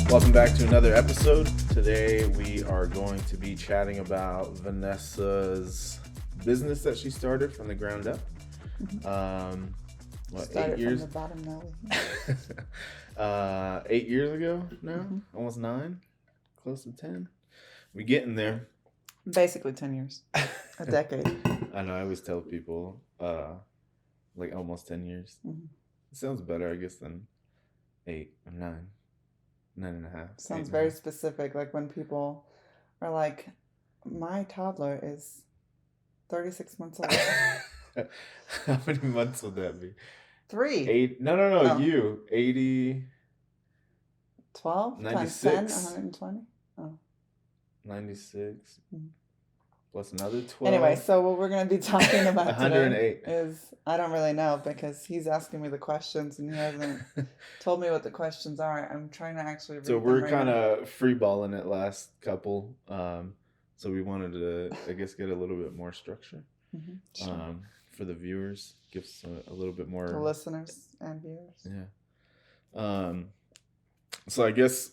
Welcome back to another episode. Today we are going to be chatting about Vanessa's business that she started from the ground up. Started 8 years? from the bottom now. 8 years ago now? Almost 9? Close to 10? We're getting there. Basically 10 years. A decade. I know, I always tell people like almost 10 years. Mm-hmm. It sounds better, I guess, than 8 or 9. 9.5. Sounds very specific. Like when people are like, my toddler is 36 months old. How many months would that be? 3. 8. No. Oh. You 80. 12 96. times 10, 120. Oh. 96. Mm-hmm. Plus another 12. Anyway, so what we're going to be talking about 108. today is, I don't really know because he's asking me the questions and he hasn't told me what the questions are. I'm trying to actually read So them we're right kind now. of freeballing it last couple. So we wanted to, I guess, get a little bit more structure. Mm-hmm. Sure. For the viewers, gives a little bit more. The listeners and viewers. Yeah. So I guess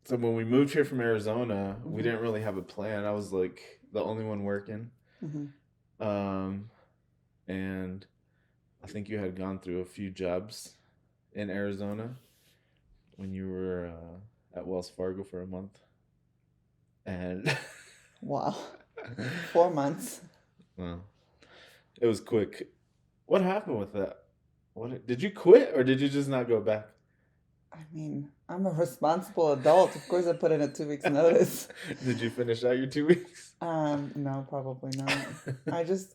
So when we moved here from Arizona, we didn't really have a plan. I was like the only one working. Mm-hmm. And I think you had gone through a few jobs in Arizona when you were at Wells Fargo for a month. And Wow. 4 months. Well, it was quick. What happened with that? Did you quit or did you just not go back? I mean, I'm a responsible adult. Of course I put in a 2 weeks notice. Did you finish out your 2 weeks? No, probably not.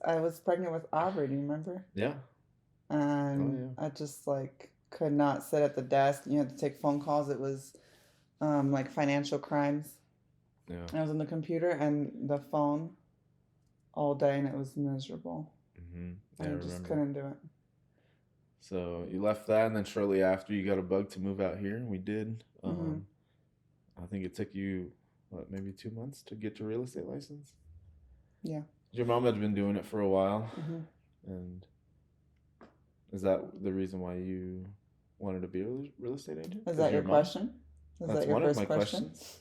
I was pregnant with Aubrey, do you remember? Yeah. And I just like could not sit at the desk. You had to take phone calls. It was like financial crimes. Yeah. I was on the computer and the phone all day and it was miserable. Mm-hmm. I just couldn't do it. So you left that, and then shortly after you got a bug to move out here, and we did. I think it took you, maybe 2 months to get your real estate license? Yeah. Your mom had been doing it for a while, Mm-hmm. and is that the reason why you wanted to be a real estate agent? Is that your question? That's one of my questions.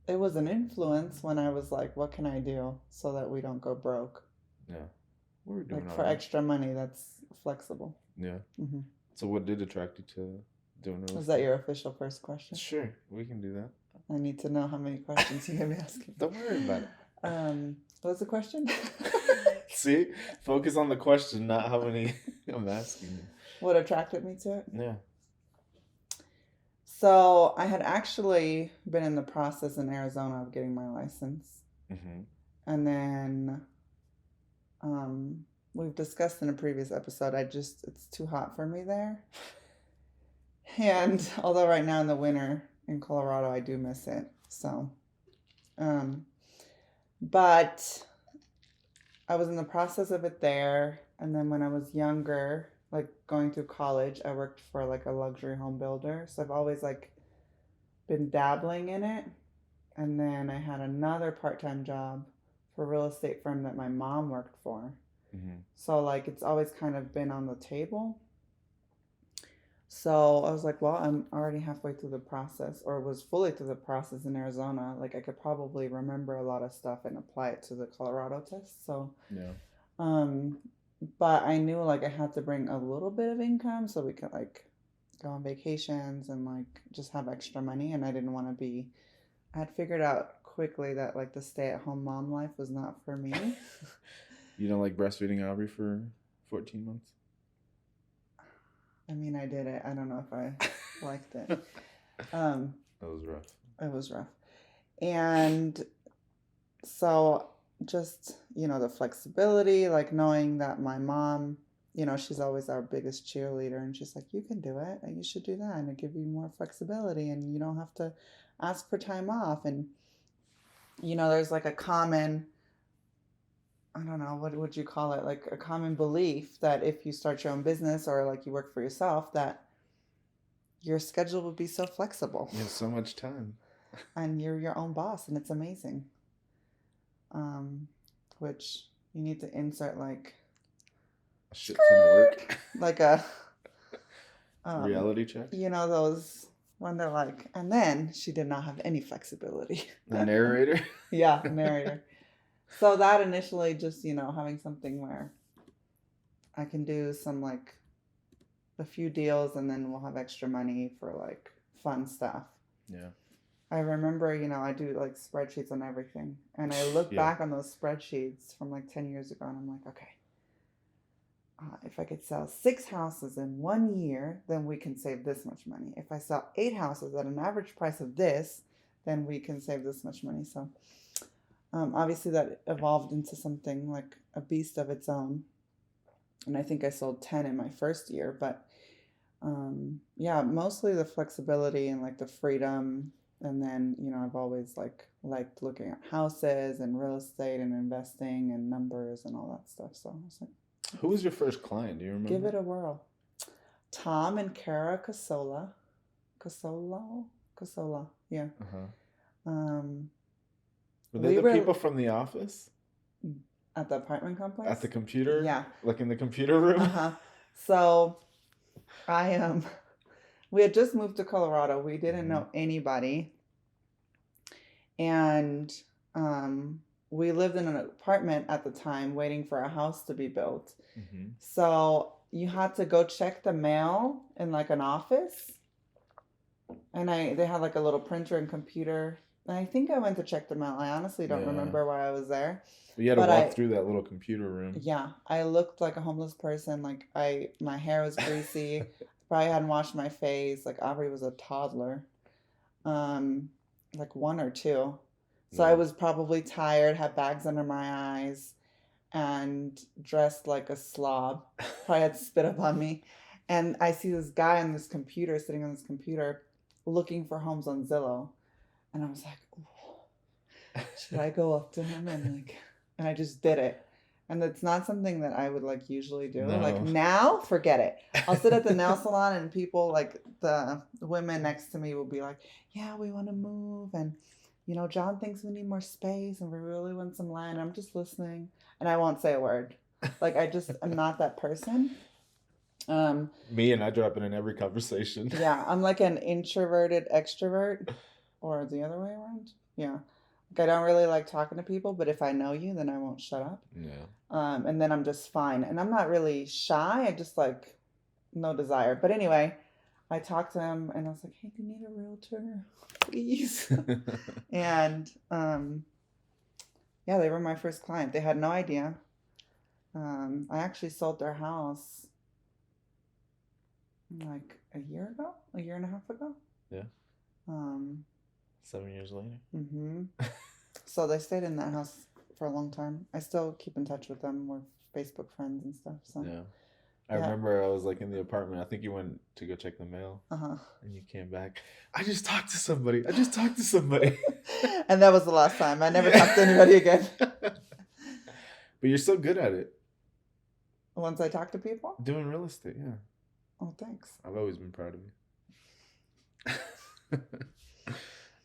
It was an influence when I was like, what can I do so that we don't go broke? Yeah. What were we doing like for extra money that's flexible. Yeah. Mm-hmm. So what did attract you to doing real estate? Is that your official first question? Sure, we can do that. I need to know how many questions you're going to be asking. Don't worry about it. What's the question? See? Focus on the question, not how many I'm asking you. What attracted me to it? Yeah. So I had actually been in the process in Arizona of getting my license. Mm-hmm. And then we've discussed in a previous episode, it's too hot for me there. And although right now in the winter in Colorado, I do miss it. So, but I was in the process of it there. And then when I was younger, like going through college, I worked for like a luxury home builder. So I've always like been dabbling in it. And then I had another part-time job for a real estate firm that my mom worked for. Mm-hmm. So like it's always kind of been on the table. So I was like, well, I'm already halfway through the process, or was fully through the process in Arizona. Like I could probably remember a lot of stuff and apply it to the Colorado test. So yeah. But I knew like I had to bring a little bit of income so we could like go on vacations and like just have extra money. And I didn't want to be, I had figured out quickly that like the stay-at-home mom life was not for me. You don't like breastfeeding Aubrey for 14 months? I mean, I did it. I don't know if I liked it. That was rough. It was rough. And so just, the flexibility, like knowing that my mom, she's always our biggest cheerleader, and she's like, you can do it and you should do that, and it give you more flexibility and you don't have to ask for time off. And there's like a common I don't know, what would you call it? Like a common belief that if you start your own business or like you work for yourself, that your schedule would be so flexible You have so much time. and you're your own boss and it's amazing. Um, which you need to insert like A shit ton of skirt, work. like a Reality check. you know those when they're like, and then she did not have any flexibility. A narrator. Yeah, narrator. So that initially just, having something where I can do some like a few deals and then we'll have extra money for like fun stuff. Yeah. I remember, I do like spreadsheets on everything. And I look Yeah. back on those spreadsheets from like 10 years ago and I'm like, okay, if I could sell 6 houses in 1 year, then we can save this much money. If I sell 8 houses at an average price of this, then we can save this much money. So obviously that evolved into something like a beast of its own. And I think I sold 10 in my first year. But yeah, mostly the flexibility and like the freedom. And then, I've always liked looking at houses and real estate and investing and numbers and all that stuff. So I was like, Who was your first client? Do you remember? give it a whirl. Tom and Kara Casola. Casola. Yeah. Were they the people from the office? At the apartment complex? At the computer? Yeah. Like in the computer room? So we had just moved to Colorado. We didn't know anybody. And we lived in an apartment at the time waiting for a house to be built. So you had to go check the mail in like an office. And they had like a little printer and computer. And I think I went to check the mail. I honestly don't remember why I was there. But you had to walk through that little computer room. Yeah. I looked like a homeless person. Like my hair was greasy. Probably hadn't washed my face. Like Aubrey was a toddler. Like 1 or 2. So I was probably tired, had bags under my eyes, and dressed like a slob. Probably had spit up on me. And I see this guy on this computer, sitting on this computer, looking for homes on Zillow. And I was like, oh, should I go up to him? And I just did it. And it's not something that I would like usually do. No. Like now, forget it. I'll sit at the nail salon and people like the women next to me will be like, yeah, we want to move. And, John thinks we need more space and we really want some land. I'm just listening and I won't say a word. Like I'm not that person. Me and I drop it in every conversation. Yeah, I'm like an introverted extrovert or the other way around. Yeah. I don't really like talking to people, but if I know you, then I won't shut up. Yeah. And then I'm just fine. And I'm not really shy. I just like no desire. But anyway, I talked to him and I was like, hey, do you need a realtor? Please. And yeah, they were my first client. They had no idea. I actually sold their house like a year and a half ago. Yeah. 7 years later. So they stayed in that house for a long time. I still keep in touch with them. We're Facebook friends and stuff. So yeah. I remember I was like in the apartment. I think you went to go check the mail. And you came back. I just talked to somebody. And that was the last time. I never talked to anybody again. But you're so good at it. Once I talk to people? Doing real estate, yeah. Oh, thanks. I've always been proud of you.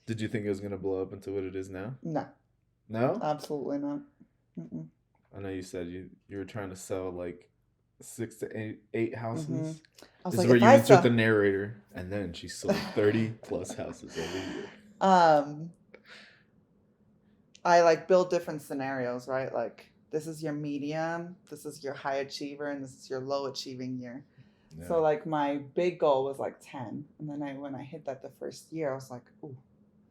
Did you think it was going to blow up into what it is now? No. No? Absolutely not. Mm-mm. I know you said you were trying to sell like 6 to 8 houses. I was this like, is where you insert the narrator, and then she sold 30 plus houses every year. I like build different scenarios, right? Like this is your medium, this is your high achiever, and this is your low achieving year. Yeah. So like my big goal was like 10, and then when I hit that the first year, I was like, ooh,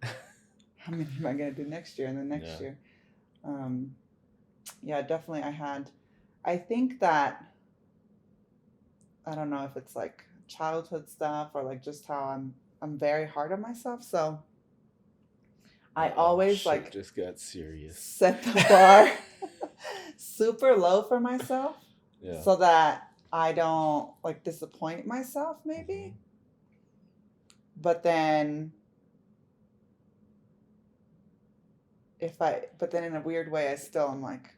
how many am I gonna do next year and then next year? Yeah, definitely. I think that, I don't know if it's like childhood stuff or like just how I'm very hard on myself. So I always like just got serious. Set the bar super low for myself. Yeah. So that I don't like disappoint myself maybe. But then in a weird way, I still am like,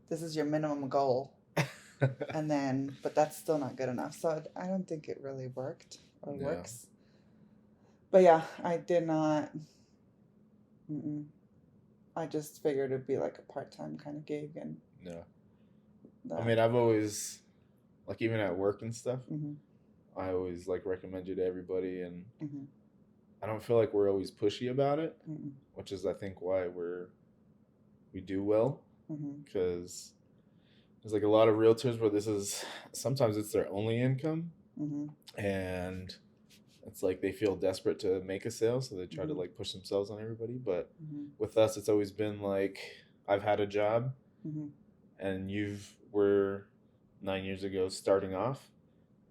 this is your minimum goal. And then, but that's still not good enough. So I don't think it really worked or Yeah. works. But yeah, I did not. Mm-mm. I just figured it'd be like a part-time kind of gig, and Yeah. I that. mean, I've always, like, even at work and stuff, Mm-hmm. I always like recommend you to everybody, and Mm-hmm. I don't feel like we're always pushy about it, Mm-hmm. which is I think why we do well, Mm-hmm. because there's like a lot of realtors where this is sometimes it's their only income, Mm-hmm. and it's like they feel desperate to make a sale, so they try to Mm-hmm. like push themselves on everybody. But Mm-hmm. with us, it's always been like I've had a job, Mm-hmm. and were 9 years ago starting off,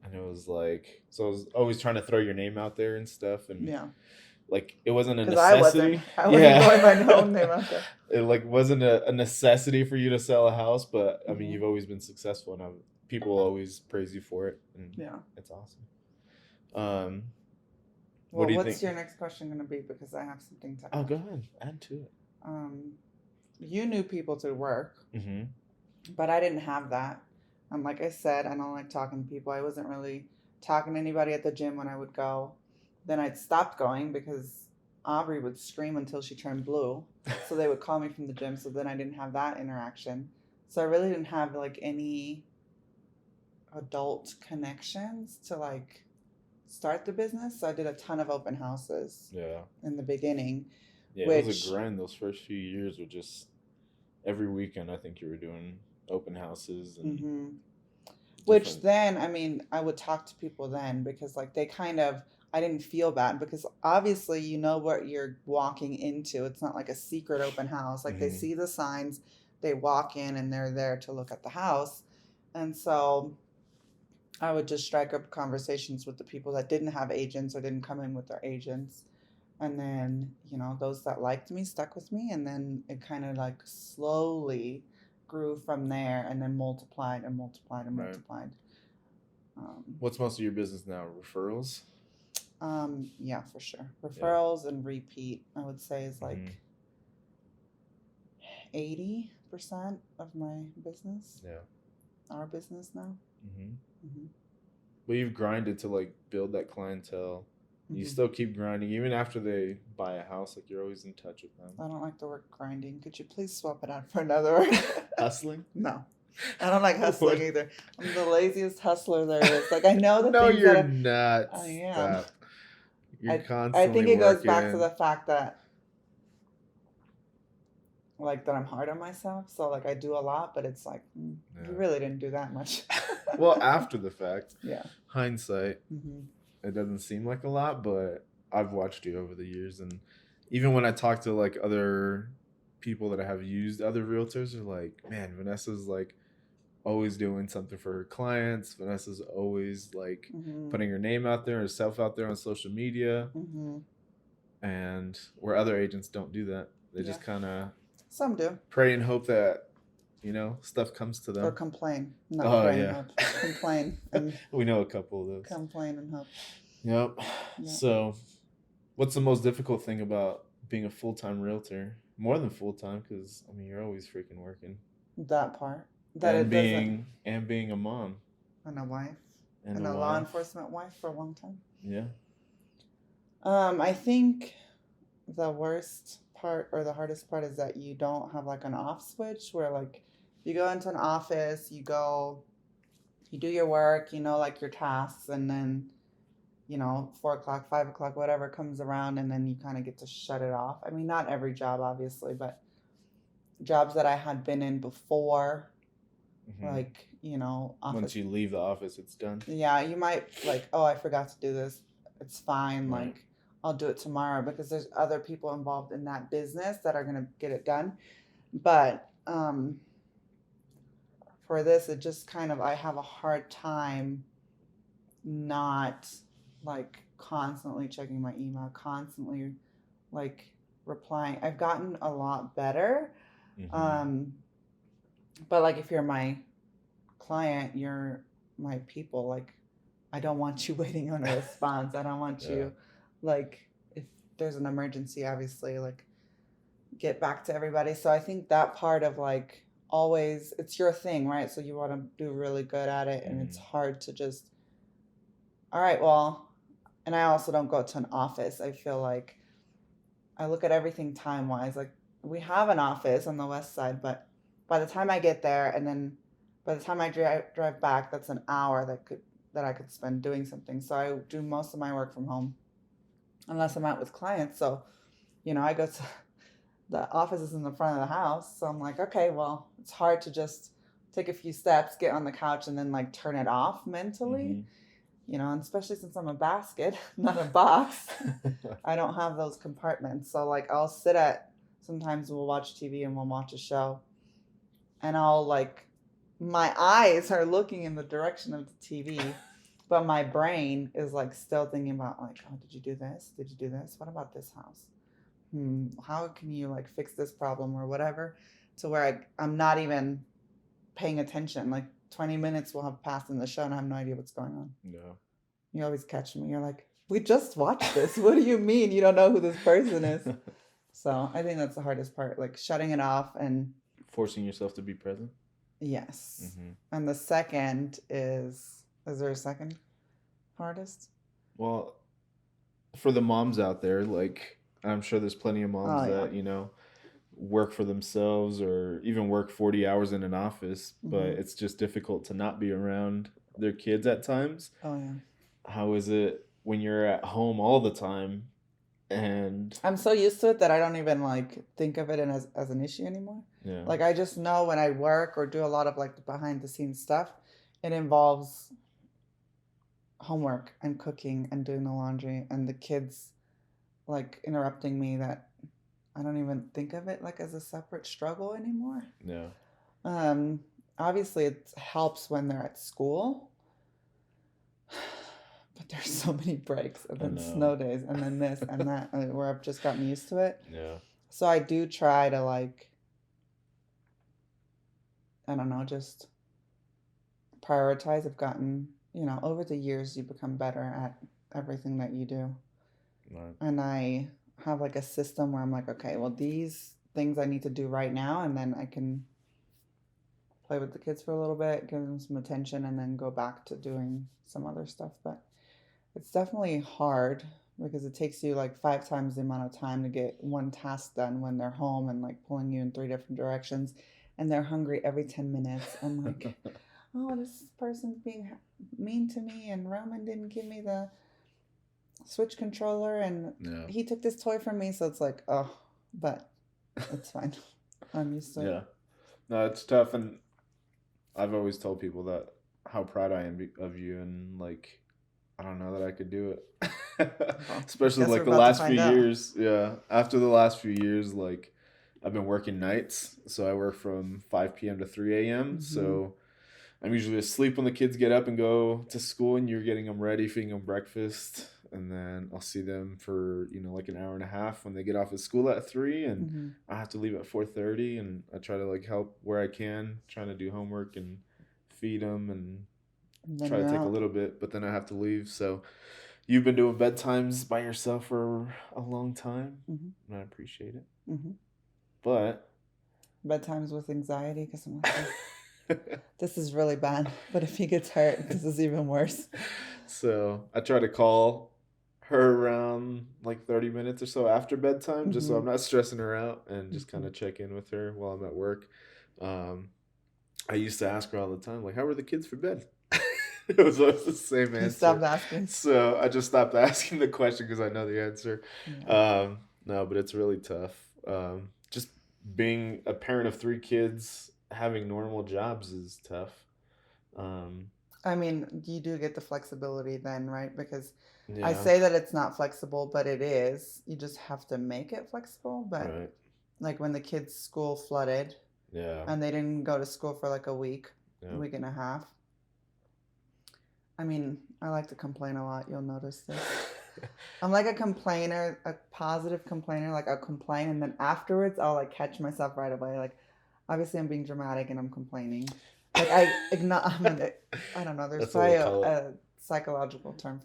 and it was like so I was always trying to throw your name out there and stuff, and Yeah. like it wasn't a Because I necessity. wasn't throwing my own name out there. It like wasn't a necessity for you to sell a house, but I mean Mhm. you've always been successful, and people always praise you for it, and Yeah. it's awesome. What Well, do you what's think? your next question going to be? Because I have something to Oh, add. go ahead, add to it. You knew people through work, Mm-hmm. but I didn't have that. Like I said, I don't like talking to people. I wasn't really talking to anybody at the gym when I would go. Then I'd stopped going because Aubrey would scream until she turned blue. So they would call me from the gym. So then I didn't have that interaction. So I really didn't have like any adult connections to like start the business. So I did a ton of open houses Yeah. in the beginning. Yeah, it was a grind those first few years with just every weekend. I think you were doing open houses and Mm-hmm. Which then, I mean, I would talk to people then because like they kind of, I didn't feel bad because obviously you know what you're walking into. It's not like a secret open house. Like they see the signs, they walk in and they're there to look at the house. And so I would just strike up conversations with the people that didn't have agents or didn't come in with their agents. And then, you know, those that liked me stuck with me. And then it kind of like slowly grew from there and then multiplied and multiplied and multiplied. What's most of your business now? Referrals? Yeah, for sure. Referrals and repeat, I would say, is like 80% of my business. Yeah. Our business now. But you've grinded to like build that clientele. You still keep grinding even after they buy a house. Like you're always in touch with them. I don't like the word grinding. Could you please swap it out for another word? Hustling? No, I don't like hustling either. I'm the laziest hustler there is. Like I know the no, things you're that not. I am. Stop. You're constantly I think it goes back to working. the fact that like that I'm hard on myself. So like I do a lot, but it's like you really didn't do that much. Well, after the fact, Mm-hmm. hindsight, it doesn't seem like a lot, but I've watched you over the years, and even when I talk to like other people that have used other realtors, they're like, man, Vanessa's like always doing something for her clients. Vanessa's always like putting her name out there, herself out there on social media. And where other agents don't do that, they just kind of some do pray and hope that stuff comes to them, or complain. Not pray and hope. Complain. And we know a couple of those. Complain and hope. Yep. So what's the most difficult thing about being a full-time realtor? More than full-time, because I mean you're always freaking working. That part. And being a mom. And a wife. And a law enforcement wife for a long time. Yeah. I think the worst part or the hardest part is that you don't have like an off switch where like you go into an office, you do your work, like your tasks, and then 4 o'clock, 5 o'clock, whatever comes around, and then you kind of get to shut it off. I mean, not every job obviously, but jobs that I had been in before, like office. Once you leave the office, it's done. Yeah, you might like, oh, I forgot to do this, it's fine, like I'll do it tomorrow, because there's other people involved in that business that are going to get it done. But for this, it just kind of, I have a hard time not like constantly checking my email, constantly like replying. I've gotten a lot better. But like if you're my client, you're my people, like I don't want you waiting on a response. I don't want you like, if there's an emergency, obviously, like get back to everybody. So I think that part of like always, it's your thing, right? So you want to do really good at it, and it's Mm-hmm. hard to just, all right, well, and I also don't go to an office. I feel like I look at everything time wise. Like we have an office on the west side, but by the time I get there and then by the time I drive back, that's an hour that I could spend doing something. So I do most of my work from home unless I'm out with clients. So, I go to the office is in the front of the house. So I'm like, okay, well, it's hard to just take a few steps, get on the couch and then like turn it off mentally. Mm-hmm. And especially since I'm a basket, not a box, I don't have those compartments. So like I'll sometimes we'll watch TV and we'll watch a show and I'll like my eyes are looking in the direction of the TV, but my brain is like still thinking about like, oh, did you do this? Did you do this? What about this house? How can you like fix this problem or whatever? To where I'm not even paying attention. Like 20 minutes will have passed in the show and I have no idea what's going on. No. You always catch me. You're like, we just watched this. What do you mean you don't know who this person is? So I think that's the hardest part, like shutting it off and Forcing yourself to be present. yes. Mm-hmm. And the second is there a second hardest? Well, for the moms out there, like I'm sure there's plenty of moms Oh, yeah. that work for themselves or even work 40 hours in an office, but Mhm. it's just difficult to not be around their kids at times. Oh, yeah. How is it when you're at home all the time and I'm so used to it that I don't even like think of it as an issue anymore. yeah. Like I just know when I work or do a lot of like the behind the scenes stuff, it involves homework and cooking and doing the laundry and the kids like interrupting me that I don't even think of it like as a separate struggle anymore. Yeah. Obviously it helps when they're at school. But there's so many breaks and then snow days and then this and that where I've just gotten used to it. Yeah. So I do try to like I don't know, just prioritize. I've gotten, over the years you become better at everything that you do. Right. And I have like a system where I'm like, okay, well these things I need to do right now and then I can play with the kids for a little bit, give them some attention and then go back to doing some other stuff. But it's definitely hard because it takes you like 5 times the amount of time to get one task done when they're home and like pulling you in 3 different directions and they're hungry every 10 minutes. I'm like, oh, this person's being mean to me and Roman didn't give me the Switch controller and he took this toy from me. So it's like, oh, but it's fine. I'm used to it. Yeah. No, it's tough. And I've always told people that how proud I am of you and like, I don't know that I could do it. Especially like the last few years. Yeah. After the last few years, like I've been working nights. So I work from 5 p.m. to 3 a.m. Mm-hmm. So I'm usually asleep when the kids get up and go to school and you're getting them ready, feeding them breakfast. And then I'll see them for, like an hour and a half when they get off of school at 3 and Mm-hmm. I have to leave at 4:30 and I try to like help where I can, trying to do homework and feed them and try to take a little bit, but then I have to leave. So you've been doing bedtimes by yourself for a long time, mm-hmm. and I appreciate it. Mm-hmm. But bedtimes with anxiety because I'm like, this is really bad. But if he gets hurt, this is even worse. So I try to call her around like 30 minutes or so after bedtime, just so I'm not stressing her out and just kind of check in with her while I'm at work. I used to ask her all the time, like, how were the kids for bed? It was always the same answer. You stopped asking. So I just stopped asking the question because I know the answer. Yeah. No, but it's really tough. Just being a parent of 3 kids, having normal jobs is tough. I mean, you do get the flexibility then, right? Because I say that it's not flexible, but it is. You just have to make it flexible. But like when the kids' school flooded, and they didn't go to school for like a week and a half. I mean, I like to complain a lot. You'll notice this. I'm like a complainer, a positive complainer. Like I'll complain and then afterwards I'll like catch myself right away. Like obviously I'm being dramatic and I'm complaining. Like I don't know. There's probably a psychological term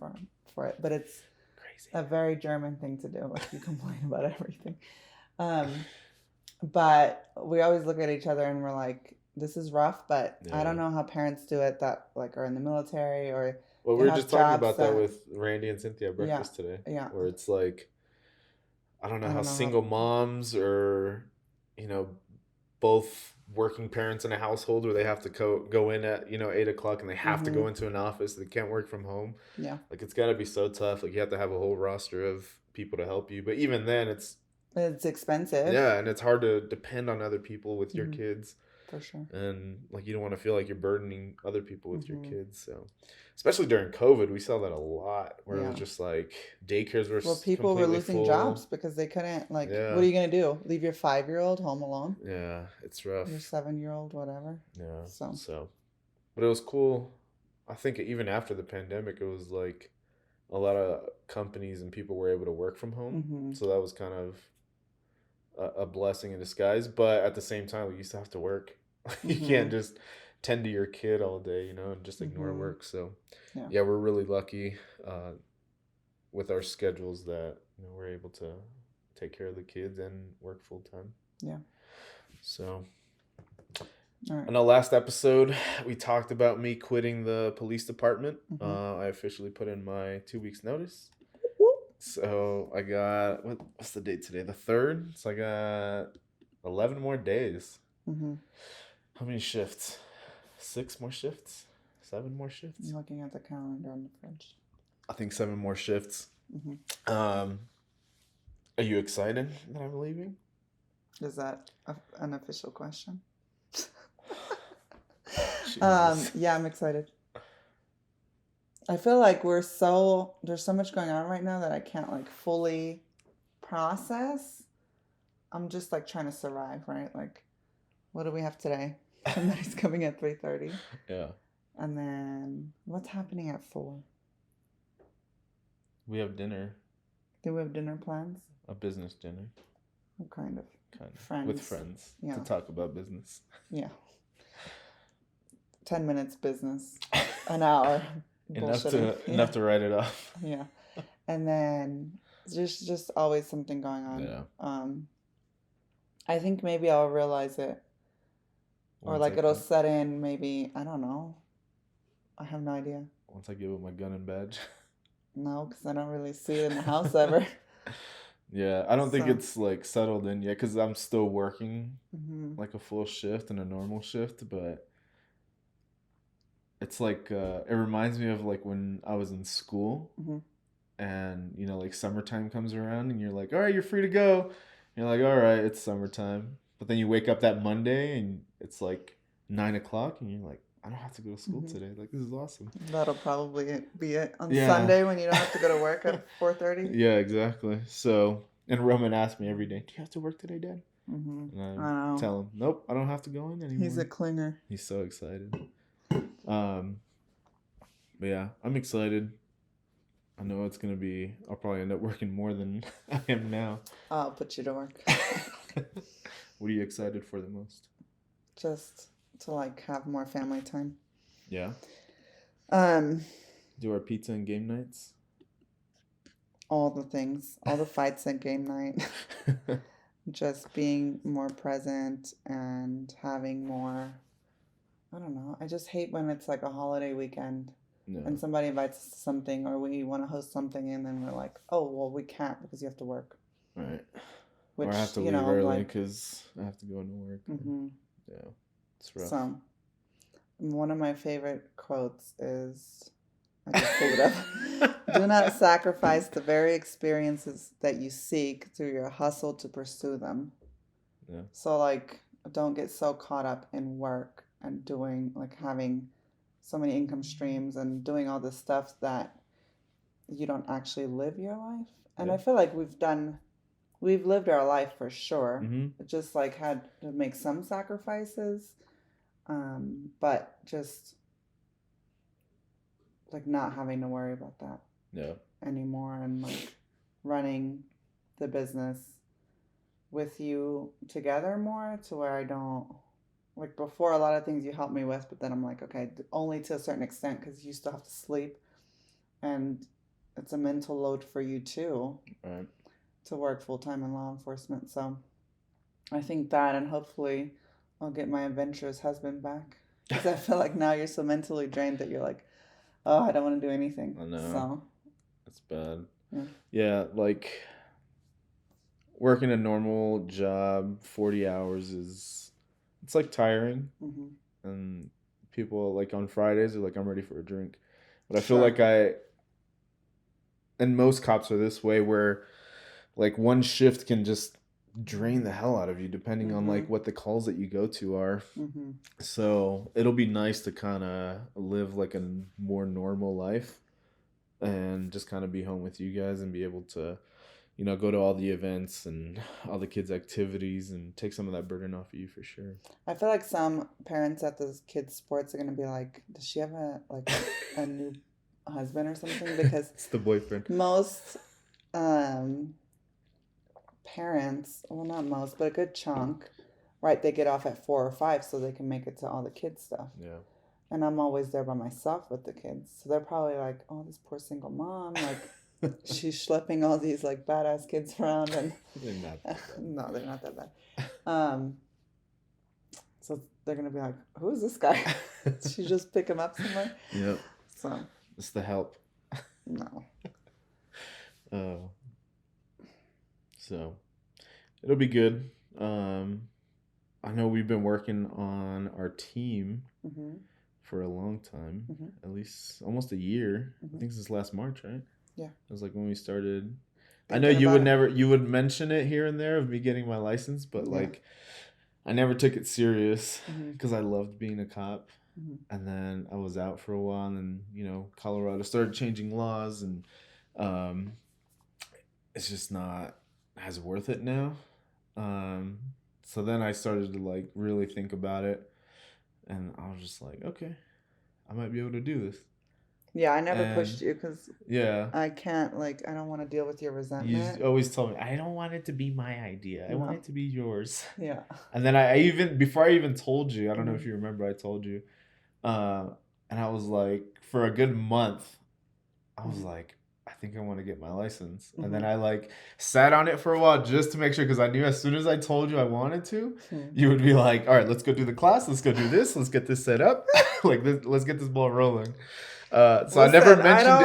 for it, but it's crazy. A very German thing to do. Like you complain about everything. But we always look at each other and we're like, this is rough, but I Yeah. don't know how parents do it that like are in the military or Well, they we were have just talking jobs about that that, with Randy and Cynthia at yeah, breakfast today, yeah. where it's like, I don't know I how don't know how. single moms or, you know, both working parents in a household where they have to go in at, 8 o'clock and they have to Mm-hmm. go into an office. They can't work from home. Yeah. Like, it's got to be so tough. Like, you have to have a whole roster of people to help you. But even then, It's expensive. yeah, and it's hard to depend on other people with your Mm-hmm. kids. For sure. And like you don't want to feel like you're burdening other people with your Mm-hmm. kids. So especially during COVID, we saw that a lot where it was Yeah. just like daycares were Well, people were completely losing jobs full. because they couldn't, like, what Yeah. are you going to do? Leave your 5-year-old home alone? Yeah, it's Your rough. 7-year-old, whatever. Yeah. So, So, but it was cool. I think even after the pandemic, it was like a lot of companies and people were able to work from home. mm-hmm. So that was kind of a blessing in disguise. But at the same time, we used to have to work. You Mm-hmm. can't just tend to your kid all day, and just ignore Mm-hmm. work. So, Yeah. yeah, we're really lucky uh, with our schedules that we're able to take care of the kids and work full time. Yeah. So, All right. in the last episode, we talked about me quitting the police department. Mm-hmm. I officially put in my 2 weeks notice. So I got what's the date today? The 3rd. So I got 11 more days. Mm-hmm. How many shifts? 6 more shifts? 7 more shifts? I'm looking at the calendar on the fridge. I think 7 more shifts. Mm-hmm. Are you excited that I'm leaving? Is that an official question? Jesus. Yeah, I'm excited. I feel like there's so much going on right now that I can't like fully process. I'm just like trying to survive, right? Like, what do we have today? Somebody's coming at 3:30. Yeah. And then what's happening at 4? We have dinner. Do we have dinner plans? A business dinner. What kind of? Friends. With friends. Yeah. To talk about business. Yeah. 10 minutes business. An hour. enough to write it off. Yeah. And then there's just always something going on. Yeah. I think maybe I'll realize it. Or like it'll set in maybe, I don't know. I have no idea. Once I give up my gun and badge. No, because I don't really see it in the house ever. Yeah, I don't think it's like settled in yet because I'm still working like a full shift and a normal shift, but it's like it reminds me of like when I was in school and like summertime comes around and you're like, all right, you're free to go. You're like, all right, it's summertime. But then you wake up that Monday and it's like 9 o'clock and you're like, I don't have to go to school today. Like, this is awesome. That'll probably be it on Sunday when you don't have to go to work at 4:30. Yeah, exactly. So, and Roman asked me every day, do you have to work today, Dad? Mm-hmm. And I tell him, nope, I don't have to go in anymore. He's a clinger. He's so excited. But yeah, I'm excited. I know it's going to be, I'll probably end up working more than I am now. I'll put you to work. What are you excited for the most? Just to like have more family time. Yeah. Do our pizza and game nights. All the things, all the fights at game night. Just being more present and having more. I don't know. I just hate when it's like a holiday weekend and somebody invites us to something or we want to host something and then we're like, oh well, we can't because you have to work. Right. Which, or I have to leave early because I have to go into work. Mm-hmm. Yeah, it's rough. So, one of my favorite quotes is, I just pulled it up. Do not sacrifice the very experiences that you seek through your hustle to pursue them. Yeah. So, like, don't get so caught up in work and doing, like, having so many income streams and doing all this stuff that you don't actually live your life. And I feel like we've lived our life for sure. Mm-hmm. Just like had to make some sacrifices, but just like not having to worry about that anymore and like running the business with you together more to where I don't like before a lot of things you helped me with, but then I'm like, okay, only to a certain extent because you still have to sleep and it's a mental load for you too. Right. To work full-time in law enforcement. So I think that, and hopefully I'll get my adventurous husband back. Because I feel like now you're so mentally drained that you're like, oh, I don't want to do anything. I know. So, It's bad. yeah. Yeah, like working a normal job 40 hours it's like tiring, Mm-hmm. and people like on Fridays are like, I'm ready for a drink. But I feel Sure. like and most cops are this way, where like one shift can just drain the hell out of you depending on Mm-hmm. like what the calls that you go to are. Mm-hmm. So it'll be nice to kind of live like a more normal life and just kind of be home with you guys and be able to, go to all the events and all the kids' activities and take some of that burden off of you for sure. I feel like some parents at those kids' sports are gonna be like, does she have a new husband or something? Because It's the boyfriend. most um, parents, well, not most, but a good chunk, right? They get off at 4 or 5 so they can make it to all the kids' stuff. Yeah. And I'm always there by myself with the kids. So they're probably like, oh, this poor single mom, like she's schlepping all these like badass kids around and They're not no, they're not that bad. Um, so they're gonna be like, who is this guy? Did she just pick him up somewhere? Yep. So It's the help. no. Oh. So it'll be good. I know we've been working on our team Mm-hmm. for a long time, Mm-hmm. at least almost a year. Mm-hmm. I think since last March, right? Yeah. It was like when we started. I know Thinking about it. you would mention it here and there of me getting my license, but Yeah. like I never took it serious Mm-hmm. because I loved being a cop. Mm-hmm. And then I was out for a while, and then, Colorado started changing laws, and um, it's just not as worth it now. Um, so then I started to like really think about it, and I was just like, okay, I might be able to do this. Yeah, I never And pushed you because yeah, I can't, like, I don't want to deal with your you resentment. always told me, I don't want it to be my idea. I want No. it to be yours. Yeah. And then I even, before I even told you, I don't know if Mm-hmm. you remember, I told you, uh, and I was like, for a good month, I was Mm-hmm. like, I think I want to get my license. And then Mm-hmm. I like sat on it for a while just to make sure, because I knew as soon as I told you I wanted to, Hmm. you would be like, all right, let's go do the class. Let's go do this. Let's get this set up. Like this, let's get this ball rolling. So I never Listen, I mentioned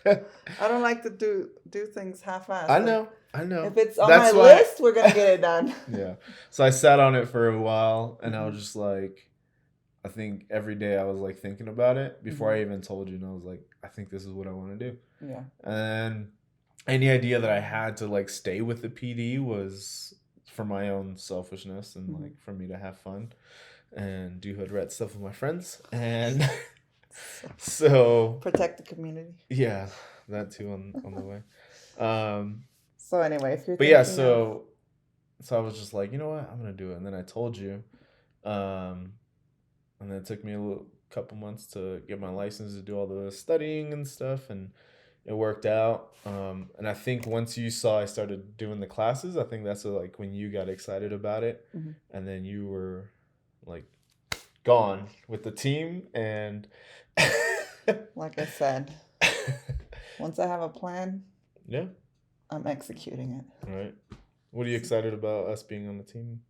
don't it. I don't like to do things I half-assed. Like, know. I know. if it's on my That's why. list, we're gonna get it done. Yeah. So I sat on it for a while, and I Mm-hmm. was just like, I think every day I was like thinking about it before I Mm-hmm. even told you, and I was like, I think this is what I want to do. Yeah. And any idea that I had to like stay with the PD was for my own selfishness and Mm-hmm. like for me to have fun and do hood rat stuff with my friends. And so Protect the community. yeah, that too on the way. Um, So anyway, if you're but yeah, thinking so I was just like, you know what, I'm gonna do it. And then I told you, and then it took me a couple months to get my license to do all the studying and stuff, and it worked out. And I think once you saw I started doing the classes, I think that's like when you got excited about it, Mhm. and then you were like gone with the team, and like I said, once I have a plan, yeah, I'm executing it. all right. What are you excited about us being on the team?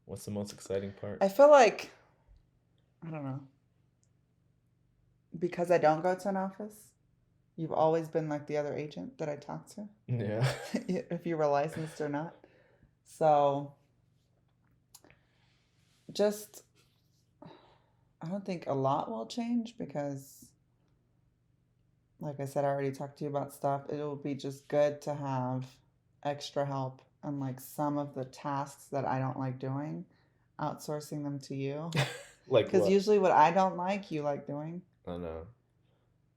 What's the most exciting part? I feel like, I don't know, because I don't go to an office, you've always been like the other agent that I talk to, Yeah. if you were licensed or not. So just, I don't think a lot will change because, like I said, I already talked to you about stuff. It will be just good to have extra help on like some of the tasks that I don't like doing, outsourcing them to you. Like Because what? usually what I don't like, you like doing. I know.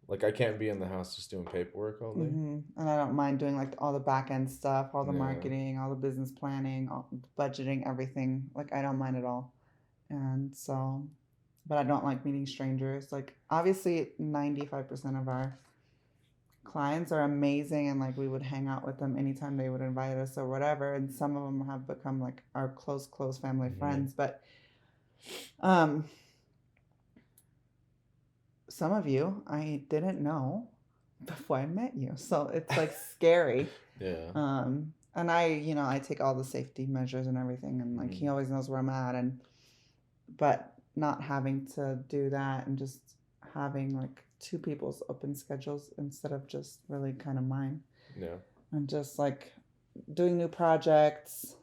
Like I can't be in the house just doing paperwork all day. Mm-hmm. And I don't mind doing like all the back end stuff, all the Yeah. marketing, all the business planning, all budgeting, everything. Like I don't mind at all. And so, but I don't like meeting strangers. Like obviously 95% of our clients are amazing and like we would hang out with them anytime they would invite us or whatever. And some of them have become like our close family Mhm. friends. But um some of you I didn't know before I met you. So it's like scary. Yeah. And I take all the safety measures and everything, and like he always knows where I'm at, but not having to do that and just having like two people's open schedules instead of just really kind of mine. Yeah. And just like doing new projects,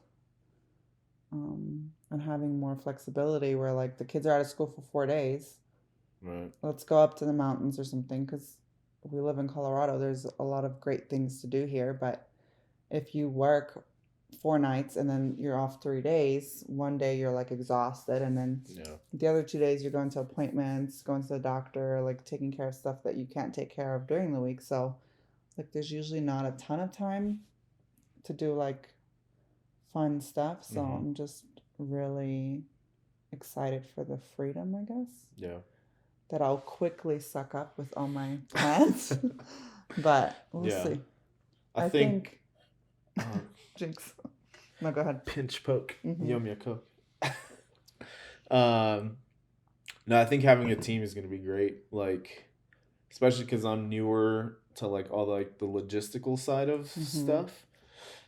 and having more flexibility where like the kids are out of school for 4 days. Right. Let's go up to the mountains or something, because we live in Colorado. There's a lot of great things to do here, but if you work 4 nights and then you're off 3 days, one day you're like exhausted, and then the other 2 days you're going to appointments, going to the doctor, like taking care of stuff that you can't take care of during the week. So like there's usually not a ton of time to do like fun stuff. So I'm just really excited for the freedom, I guess. Yeah. That I'll quickly suck up with all my plans. But we'll see. I think Jinx. No, go ahead. Pinch poke. Yum ya coke. No, I think having a team is going to be great. Like, especially because I'm newer to like all like the logistical side of stuff.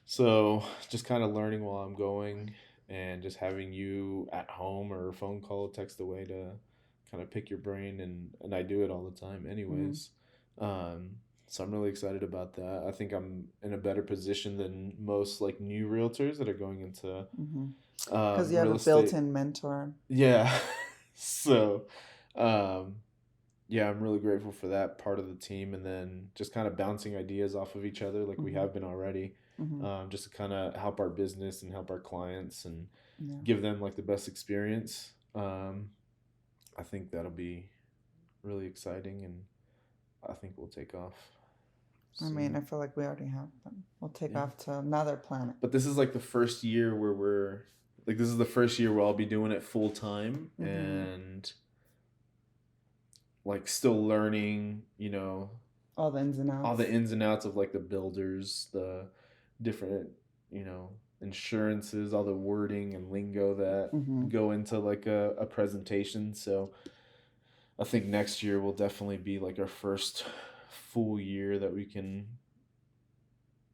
So just kind of learning while I'm going, and just having you at home or a phone call, text away to kind of pick your brain, and I do it all the time anyways. So I'm really excited about that. I think I'm in a better position than most like new realtors that are going into because you have a built-in mentor. Yeah. So yeah, I'm really grateful for that part of the team, and then just kind of bouncing ideas off of each other like we have been already. Just to kind of help our business and help our clients and give them like the best experience. I think that'll be really exciting, and I think we'll take off. I mean, I feel like we already have, but we'll take off to another planet. But this is like the first year where this is the first year where I'll be doing it full time, and like still learning, all the ins and outs of like the builders, the different, insurances, all the wording and lingo that go into like a presentation. So I think next year will definitely be like our first full year that we can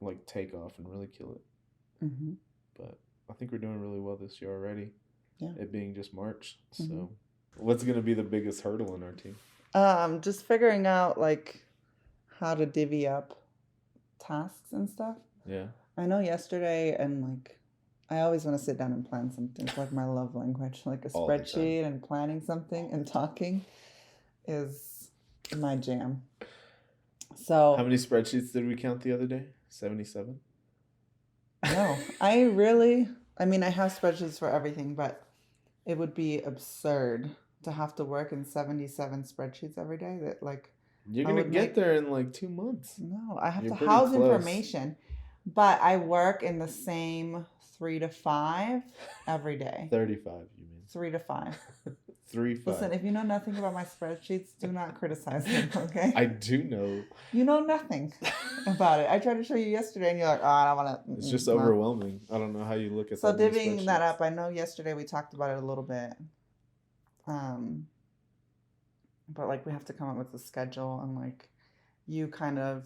like take off and really kill it. But I think we're doing really well this year already. Yeah. It being just March. So what's going to be the biggest hurdle in our team? Just figuring out like how to divvy up tasks and stuff. Yeah. I know yesterday, and like I always want to sit down and plan something. It's like my love language. Like a spreadsheet and planning something and talking is my jam. So how many spreadsheets did we count the other day? 77? No. I have spreadsheets for everything, but it would be absurd to have to work in 77 spreadsheets every day. That like you're going to get there in like 2 months. No, I have to house information. But I work in the same 3 to 5 every day. 35, you mean? 3 to 5. 3, 5. Listen, if you know nothing about my spreadsheets, do not criticize them, okay? I do know. You know nothing about it. I tried to show you yesterday, and you're like, oh, I don't want to. It's just overwhelming. I don't know how you look at that. So divvying that up, I know yesterday we talked about it a little bit. But like we have to come up with a schedule, and like you kind of,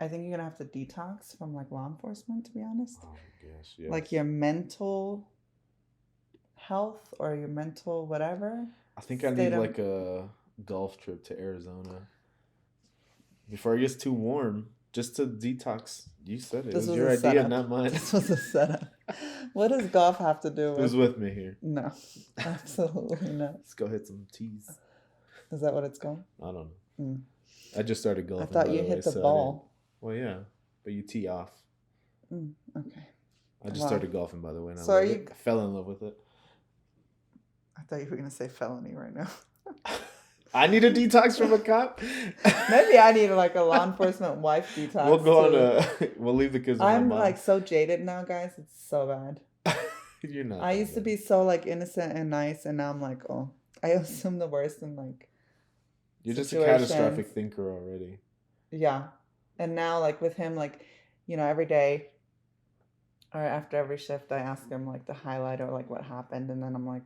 I think you're gonna have to detox from like law enforcement, to be honest. Oh my gosh, yes. Like your mental health or your mental whatever. I think I need like a golf trip to Arizona before it gets too warm, just to detox. You said it. It was your idea, not mine. This was a setup. What does golf have to do with? Who's with me here? No, absolutely not. Let's go hit some tees. Is that what it's called? I don't know. I just started golfing. I thought you hit the ball. Well, yeah, but you tee off. Okay. I just started golfing, by the way. And so I fell in love with it. I thought you were going to say felony right now. I need a detox from a cop. Maybe I need like a law enforcement wife detox. We'll go on we'll leave the kids. I'm like so jaded now, guys. It's so bad. You're not. I used to be so like innocent and nice, and now I'm like, oh, I assume the worst in like. You're just a catastrophic thinker already. Yeah. And now like with him, like, every day or after every shift, I ask him like the highlight or like what happened. And then I'm like,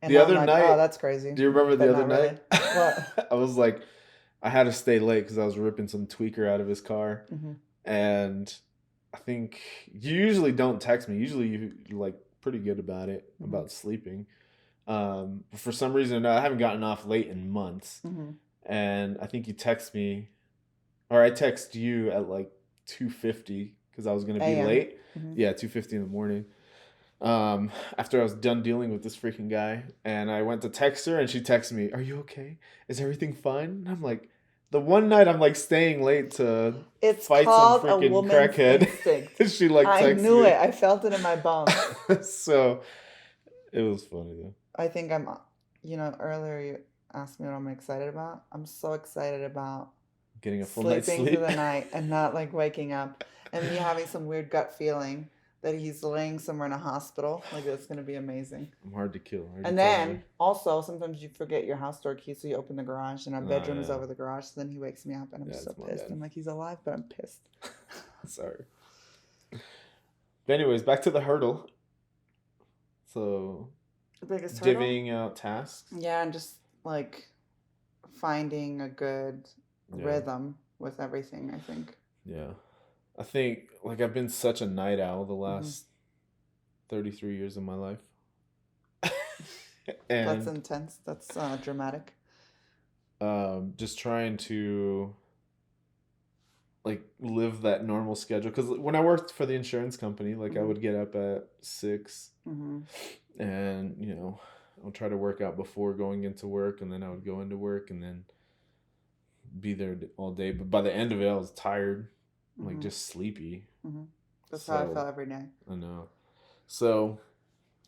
the other night, oh, that's crazy. Do you remember the other night? Really. What? I was like, I had to stay late because I was ripping some tweaker out of his car. And I think you usually don't text me. Usually you're like pretty good about it, about sleeping. For some reason, I haven't gotten off late in months. And I think you text me, or I text you at like 2:50 because I was going to be AM. late. Yeah, 2:50 in the morning. After I was done dealing with this freaking guy, and I went to text her, and she texted me, "Are you okay? Is everything fine?" And I'm like, the one night I'm like staying late to It's fight some called a freaking woman's crackhead. instinct. She like I texted knew me. it. I felt it in my bones. So it was funny though. I think earlier you asked me what I'm excited about. I'm so excited about Getting a full night's sleeping sleep. through the night and not like waking up and me having some weird gut feeling that he's laying somewhere in a hospital. Like, that's going to be amazing. I'm hard to kill. And then also sometimes you forget your house door key, so you open the garage and our bedroom is over the garage. So then he wakes me up and I'm so pissed. I'm like, he's alive, but I'm pissed. Sorry. But anyways, back to the hurdle. So the biggest hurdle? divvying out tasks. Yeah, and just like finding a good rhythm with everything, I think. Yeah. I think like I've been such a night owl the last 33 years of my life. And that's intense. That's dramatic. Just trying to like live that normal schedule, because when I worked for the insurance company, like I would get up at 6 and I would try to work out before going into work, and then I would go into work and then be there all day. But by the end of it, I was tired, like just sleepy. That's how I felt every day. I know. So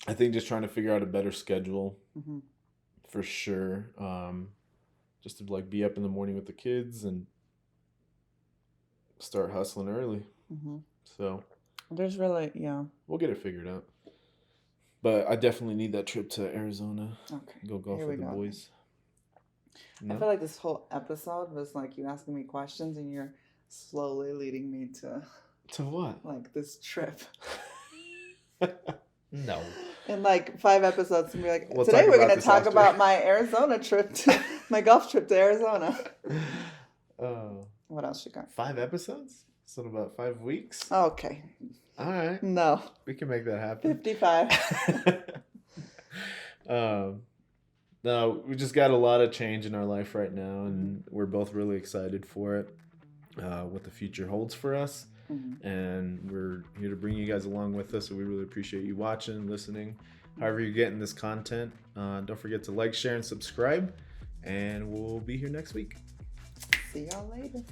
I think just trying to figure out a better schedule for sure. Just to like be up in the morning with the kids and start hustling early. So there's really, we'll get it figured out. But I definitely need that trip to Arizona. Okay. Go golf with the boys. No? I feel like this whole episode was like you asking me questions and you're slowly leading me to what? Like this trip. No. In like 5 episodes, and be like, today we're going to talk about my Arizona trip, my golf trip to Arizona. What else you got? 5 episodes? So about 5 weeks? Okay. All right. No. We can make that happen. 55. No, we just got a lot of change in our life right now, and we're both really excited for it, what the future holds for us. And we're here to bring you guys along with us, so we really appreciate you watching, listening, however you're getting this content. Don't forget to like, share, and subscribe, and we'll be here next week. See y'all later.